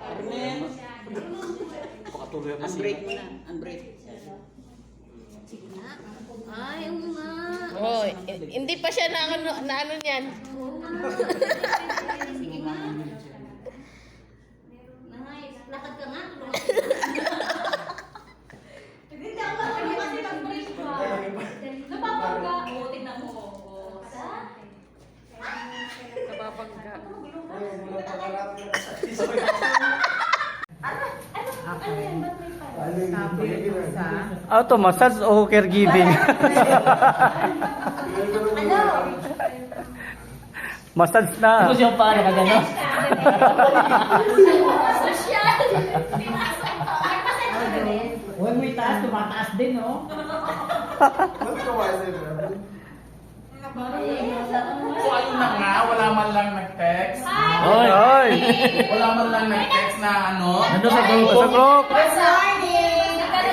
Armen. Pakatuloy ang Unbreak mo na. Unbreak. Sige na. Ay, oo nga. Oh, hindi pa siya na ano niyan. Sige na. Nice. Lakad ka nga. Hindi ako kasi mag-break ka. Napapagka. Oo, tignan mo. Kapapagka. Auto massage o caregiving? Massage na. Ito siya pa nakagano. Social. Huwag mo itaas, tumataas din, no? So ayun na nga, wala man lang nag-text. Oy, oy. Wala man lang nag-text na ano. Ano sa group? Sa group.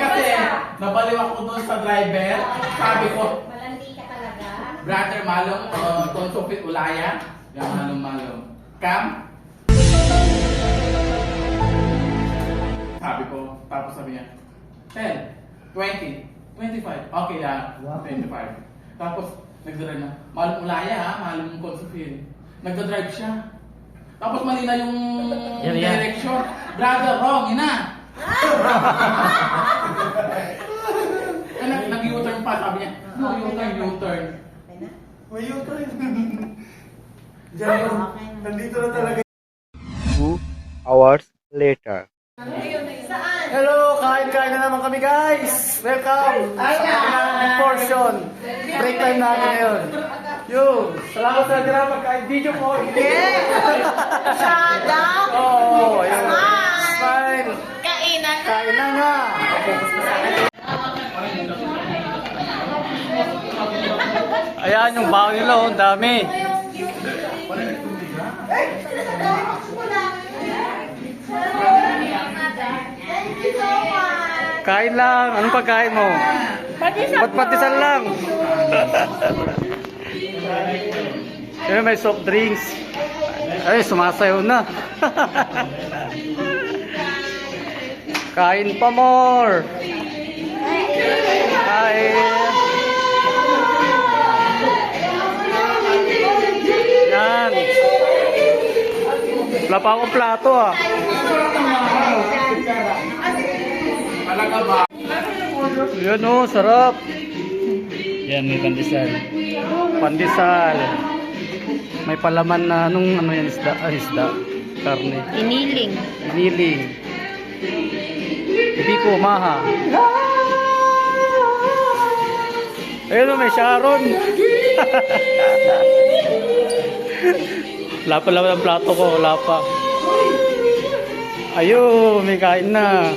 Kasi nabaliw ako doon sa driver. Sabi ko, Malandi ka talaga. brother Malong, Tonso Pit Ulaya. Yan, Malong. Come. Sabi ko, tapos sabi niya, 10, 20, 25. Okay, 25. Tapos, nagdadrive na. Malong Ulaya ha, Malong Consofil. Nagdadrive siya. Tapos mali na yung Yan. direction. Brother, wrong, ina. Nag-U-turn pa, sabi niya. No, U-turn. May U-turn. Diyan, nandito na talaga. 2 hours later. Hello, kain-kain na naman kami guys. Welcome sa kanilang portion. Break time natin ngayon. Yo, salamat sa nila pagkain video po. Shut up! Oh, ayun. Smile. Kainan. Kain na nga. Ayan yung baon nila, oh, ang dami. Kain lang. Anong pagkain mo? Ba't patisan lang? Ayun, may soft drinks. Ay, sumasayaw na. Kain pa more. Kain. Yan. Wala pa akong plato ah. Talaga ba? Yan oh, sarap. Yan, may pandesal. Pandesal. May palaman na anong ano yan, isda? Ah, isda. Karne. Iniling. Iniling. Biko, maha. Ayun oh, may Sharon. Wala pa laman ang plato ko, wala pa. Ayun, may kain na.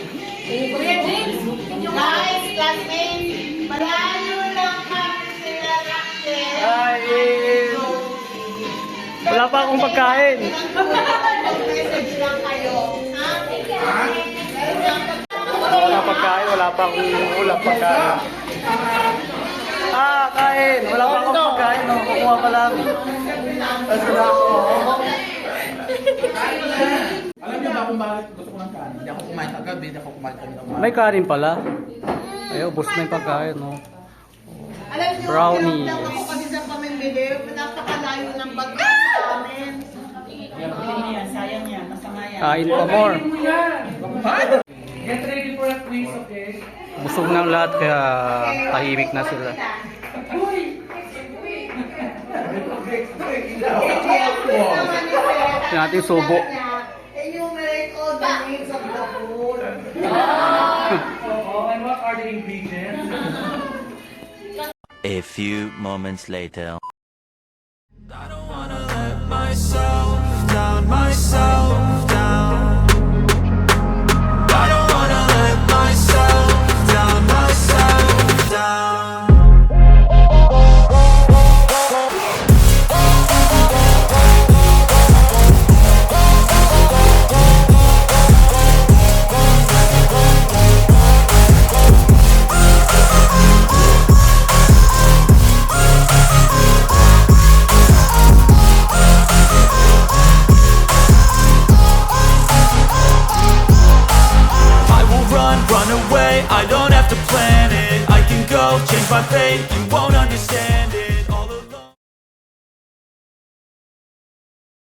Guys, classmates, malayo lang kami sila Raquel. Ay, wala pa akong pagkain. Message lang kayo. Wala pagkain, wala pa akong pagkain. Ah, kain. Wala pa akong pagkain. No? Kukuha pa lang. Tapos wala ako. Alam niyo ba kung bakit gusto ko ng kanin? Hindi ako kumain kagabi, hindi ako kumain kanina. May kanin pala. Ay, ubos na yung pagkain. No? Brownie. Ako kasi sa pamimili, napakalayo ng bagay sa amin. Yan, sayang yan. Masama yan. Kain pa more. Get ready for a quiz, okay? Busog na ang lahat kaya tahimik na sila. Ito natin yung subo. Yung record, the names of the food. Oh, and what are the ingredients? A few moments later. I don't wanna let myself down, myself down. I don't wanna let myself down, myself down. myself, change my fate, you won't understand.